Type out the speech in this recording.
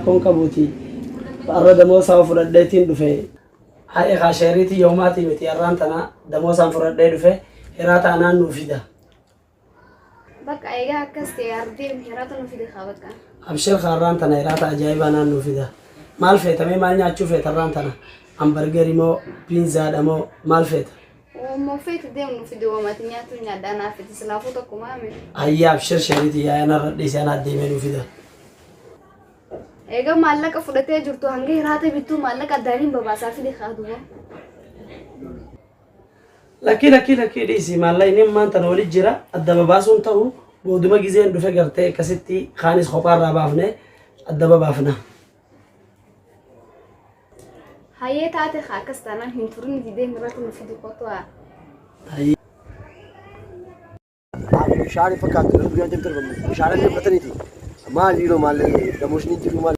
rakkoon qabuuti. Har'a damoosaa fudhadheetiin dhufe. Haa'e kaasheeriitii yoomaatii miti har'aan tana damoosaan fudhadhee dhufe hiraa taanaan nuuf fida. Bakka eegaa akkas ta'e ardeen hiraata nuuf fide haa bakka. Abshir har'aan tana hiraata ajaa'ibaa naan nuuf fida. Maal feetamee maal nyaachuu feeta har'aan tana? Hambargerii moo piinzaadha moo maal feeta? Moofeeti deemu nuuf fide waamati nyaatu nyaadhaa naaf fide silaafuu tokko maame. Ayyaa abshir sheeriitii yaa'an har'a dhiisee anaa deemee nuuf fida. Egaa maallaqa fudhatee jirtu hanga hiraata bittuu maallaqa addaaniin babaasaa fide haa duuba. Lakkii dhiisi maallaqni maanta na waliin jira adda babaasuun ta'u booduma gizeen dhufe gartee akkasitti kaanis kophaarraa baafnee adda babaafna. Hayyee taate haa akkas taanaan hin turin didee mirata nuuf fidu qotu'a. Bishaan fakkaatu biyya deemtee bishaan deemtee maal yeroo maal damoosni jiru maal